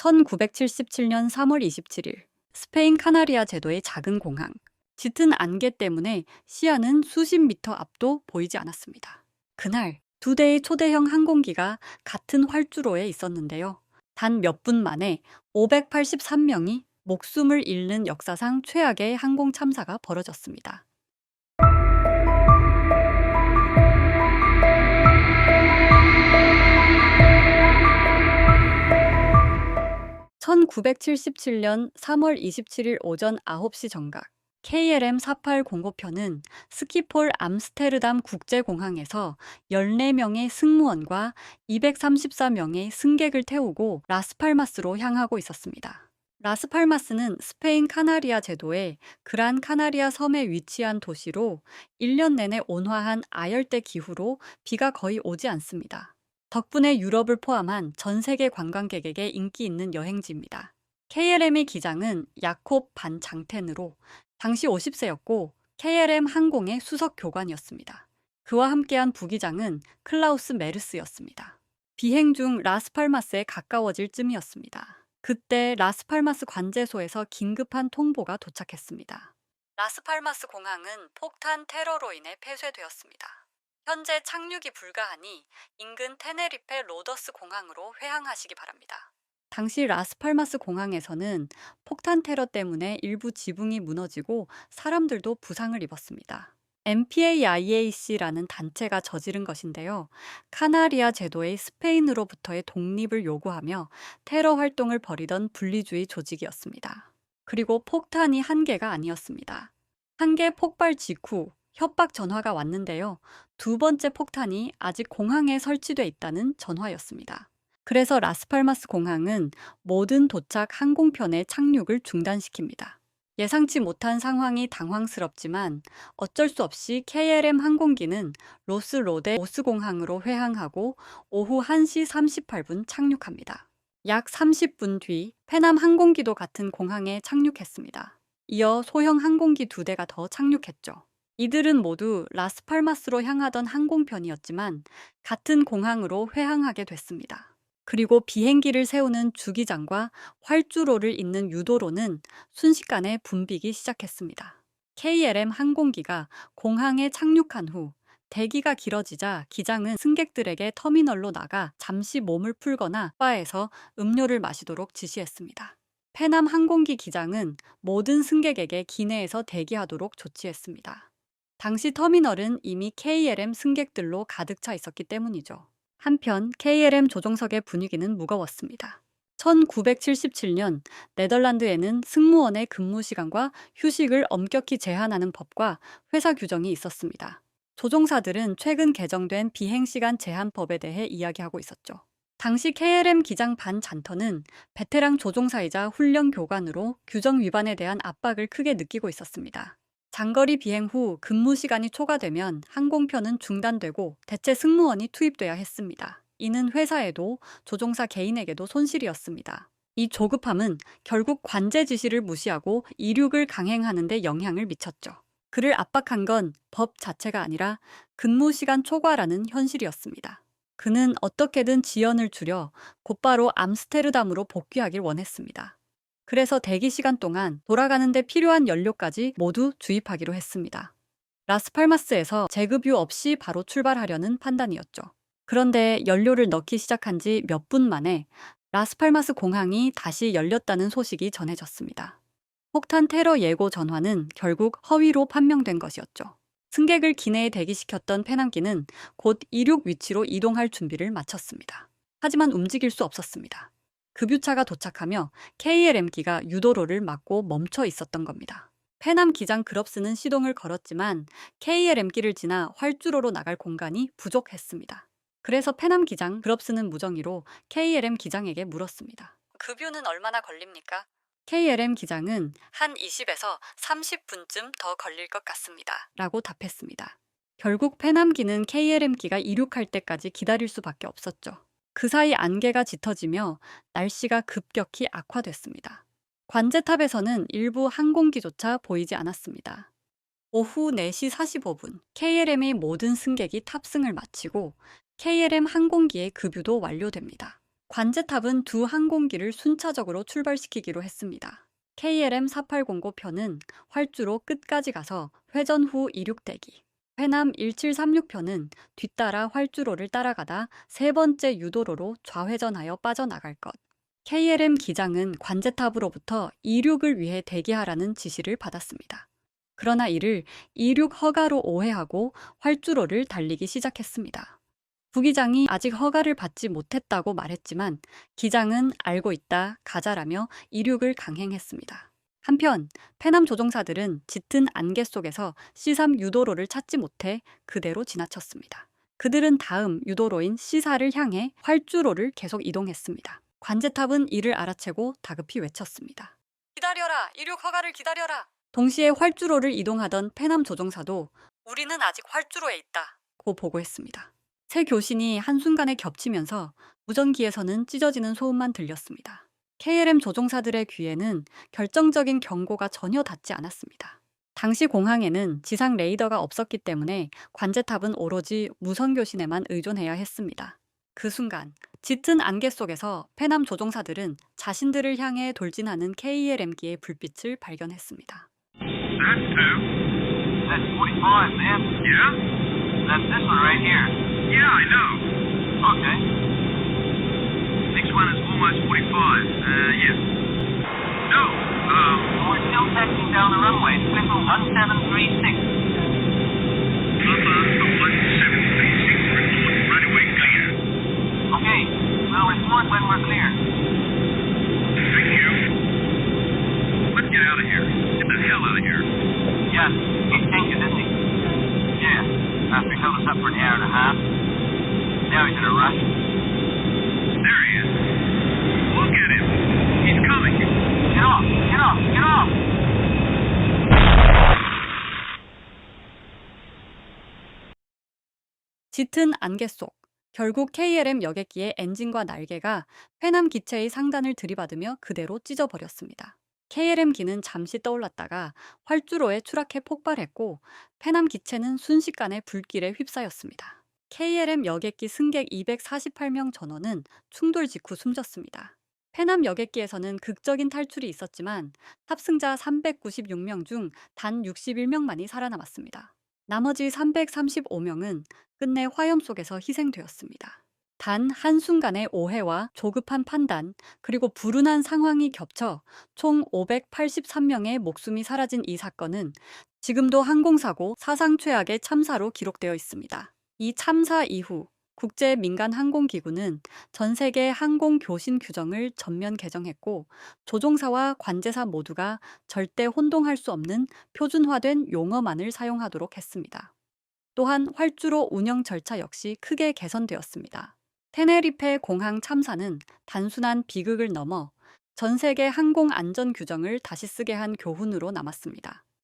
1977년 3월 27일 스페인 카나리아 제도의 작은 공항. 짙은 안개 때문에 시야는 수십 미터 앞도 보이지 않았습니다. 그날 2대의 초대형 항공기가 같은 활주로에 있었는데요. 단 몇 분 만에 583명이 목숨을 잃는 역사상 최악의 항공 참사가 벌어졌습니다. 1977년 3월 27일 오전 9시 정각 KLM 4805편은 스키폴 암스테르담 국제공항에서 14명의 승무원과 234명의 승객을 태우고 라스팔마스로 향하고 있었습니다. 라스팔마스는 스페인 카나리아 제도의 그란 카나리아 섬에 위치한 도시로 1년 내내 온화한 아열대 기후로 비가 거의 오지 않습니다. 덕분에 유럽을 포함한 전 세계 관광객에게 인기 있는 여행지입니다. KLM의 기장은 야콥 반 장텐으로 당시 50세였고 KLM 항공의 수석 교관이었습니다. 그와 함께한 부기장은 클라우스 메르스였습니다. 비행 중 라스팔마스에 가까워질 쯤이었습니다. 그때 라스팔마스 관제소에서 긴급한 통보가 도착했습니다. 라스팔마스 공항은 폭탄 테러로 인해 폐쇄되었습니다. 현재 착륙이 불가하니 인근 테네리페 로더스 공항으로 회항하시기 바랍니다. 당시 라스팔마스 공항에서는 폭탄 테러 때문에 일부 지붕이 무너지고 사람들도 부상을 입었습니다. MPAIAC라는 단체가 저지른 것인데요. 카나리아 제도의 스페인으로부터의 독립을 요구하며 테러 활동을 벌이던 분리주의 조직이었습니다. 그리고 폭탄이 한 개가 아니었습니다. 한 개 폭발 직후 협박 전화가 왔는데요. 2번째 폭탄이 아직 공항에 설치돼 있다는 전화였습니다. 그래서 라스팔마스 공항은 모든 도착 항공편의 착륙을 중단시킵니다. 예상치 못한 상황이 당황스럽지만 어쩔 수 없이 KLM 항공기는 로스 로데 오스 공항으로 회항하고 오후 1시 38분 착륙합니다. 약 30분 뒤 페남 항공기도 같은 공항에 착륙했습니다. 이어 소형 항공기 2대가 더 착륙했죠. 이들은 모두 라스팔마스로 향하던 항공편이었지만 같은 공항으로 회항하게 됐습니다. 그리고 비행기를 세우는 주기장과 활주로를 잇는 유도로는 순식간에 붐비기 시작했습니다. KLM 항공기가 공항에 착륙한 후 대기가 길어지자 기장은 승객들에게 터미널로 나가 잠시 몸을 풀거나 바에서 음료를 마시도록 지시했습니다. 페남 항공기 기장은 모든 승객에게 기내에서 대기하도록 조치했습니다. 당시 터미널은 이미 KLM 승객들로 가득 차 있었기 때문이죠. 한편 KLM 조종석의 분위기는 무거웠습니다. 1977년 네덜란드에는 승무원의 근무 시간과 휴식을 엄격히 제한하는 법과 회사 규정이 있었습니다. 조종사들은 최근 개정된 비행시간 제한법에 대해 이야기하고 있었죠. 당시 KLM 기장 반 잔터는 베테랑 조종사이자 훈련 교관으로 규정 위반에 대한 압박을 크게 느끼고 있었습니다. 장거리 비행 후 근무 시간이 초과되면 항공편은 중단되고 대체 승무원이 투입돼야 했습니다. 이는 회사에도 조종사 개인에게도 손실이었습니다. 이 조급함은 결국 관제 지시를 무시하고 이륙을 강행하는 데 영향을 미쳤죠. 그를 압박한 건 법 자체가 아니라 근무 시간 초과라는 현실이었습니다. 그는 어떻게든 지연을 줄여 곧바로 암스테르담으로 복귀하길 원했습니다. 그래서 대기 시간 동안 돌아가는 데 필요한 연료까지 모두 주입하기로 했습니다. 라스팔마스에서 재급유 없이 바로 출발하려는 판단이었죠. 그런데 연료를 넣기 시작한 지 몇 분 만에 라스팔마스 공항이 다시 열렸다는 소식이 전해졌습니다. 폭탄 테러 예고 전화는 결국 허위로 판명된 것이었죠. 승객을 기내에 대기시켰던 페남기는 곧 이륙 위치로 이동할 준비를 마쳤습니다. 하지만 움직일 수 없었습니다. 급유차가 도착하며 KLM기가 유도로를 막고 멈춰 있었던 겁니다. 페남 기장 그럽스는 시동을 걸었지만 KLM기를 지나 활주로로 나갈 공간이 부족했습니다. 그래서 페남 기장 그럽스는 무정의로 KLM 기장에게 물었습니다. 급유는 얼마나 걸립니까? KLM 기장은 한 20에서 30분쯤 더 걸릴 것 같습니다. 라고 답했습니다. 결국 페남기는 KLM기가 이륙할 때까지 기다릴 수밖에 없었죠. 그 사이 안개가 짙어지며 날씨가 급격히 악화됐습니다. 관제탑에서는 일부 항공기조차 보이지 않았습니다. 오후 4시 45분 KLM의 모든 승객이 탑승을 마치고 KLM 항공기의 급유도 완료됩니다. 관제탑은 두 항공기를 순차적으로 출발시키기로 했습니다. KLM-4809 편은 활주로 끝까지 가서 회전 후 이륙대기, 회남 1736 편은 뒤따라 활주로를 따라가다 세 번째 유도로로 좌회전하여 빠져나갈 것. KLM 기장은 관제탑으로부터 이륙을 위해 대기하라는 지시를 받았습니다. 그러나 이를 이륙 허가로 오해하고 활주로를 달리기 시작했습니다. 부기장이 아직 허가를 받지 못했다고 말했지만 기장은 알고 있다, 가자라며 이륙을 강행했습니다. 한편 페남 조종사들은 짙은 안개 속에서 C3 유도로를 찾지 못해 그대로 지나쳤습니다. 그들은 다음 유도로인 C4를 향해 활주로를 계속 이동했습니다. 관제탑은 이를 알아채고 다급히 외쳤습니다. 기다려라! 이륙 허가를 기다려라! 동시에 활주로를 이동하던 페남 조종사도 우리는 아직 활주로에 있다 고 보고했습니다. 새 교신이 한순간에 겹치면서 무전기에서는 찢어지는 소음만 들렸습니다. KLM 조종사들의 귀에는 결정적인 경고가 전혀 닿지 않았습니다. 당시 공항에는 지상 레이더가 없었기 때문에 관제탑은 오로지 무선 교신에만 의존해야 했습니다. 그 순간 짙은 안개 속에서 페남 조종사들은 자신들을 향해 돌진하는 KLM기의 불빛을 발견했습니다. That's two. That's 45, man. Yeah? That's this one right here. Yeah, I know. Okay. Next one is almost 45. Yeah. No, we're still taxiing down the runway. Clear for 1736. Papa, 1736. Report. Runway clear. Okay. We'll report when we're clear. Thank you. Let's get out of here. Get the hell out of here. Yes, he changed it, didn't he? Yeah, after he held us up for an hour and a half. Now he's in a rush. There he is. Look at him. He's coming. Get off, get off, get off! 짙은 안개 속, 결국 KLM 여객기의 엔진과 날개가 회남 기체의 상단을 들이받으며 그대로 찢어버렸습니다. KLM기는 잠시 떠올랐다가 활주로에 추락해 폭발했고 페남 기체는 순식간에 불길에 휩싸였습니다. KLM 여객기 승객 248명 전원은 충돌 직후 숨졌습니다. 페남 여객기에서는 극적인 탈출이 있었지만 탑승자 396명 중 단 61명만이 살아남았습니다. 나머지 335명은 끝내 화염 속에서 희생되었습니다. 단 한순간의 오해와 조급한 판단, 그리고 불운한 상황이 겹쳐 총 583명의 목숨이 사라진 이 사건은 지금도 항공사고 사상 최악의 참사로 기록되어 있습니다. 이 참사 이후 국제민간항공기구는 전 세계 항공교신 규정을 전면 개정했고 조종사와 관제사 모두가 절대 혼동할 수 없는 표준화된 용어만을 사용하도록 했습니다. 또한 활주로 운영 절차 역시 크게 개선되었습니다. 테네리페 공항 참사는 단순한 비극을 넘어 전 세계 항공 안전 규정을 다시 쓰게 한 교훈으로 남았습니다.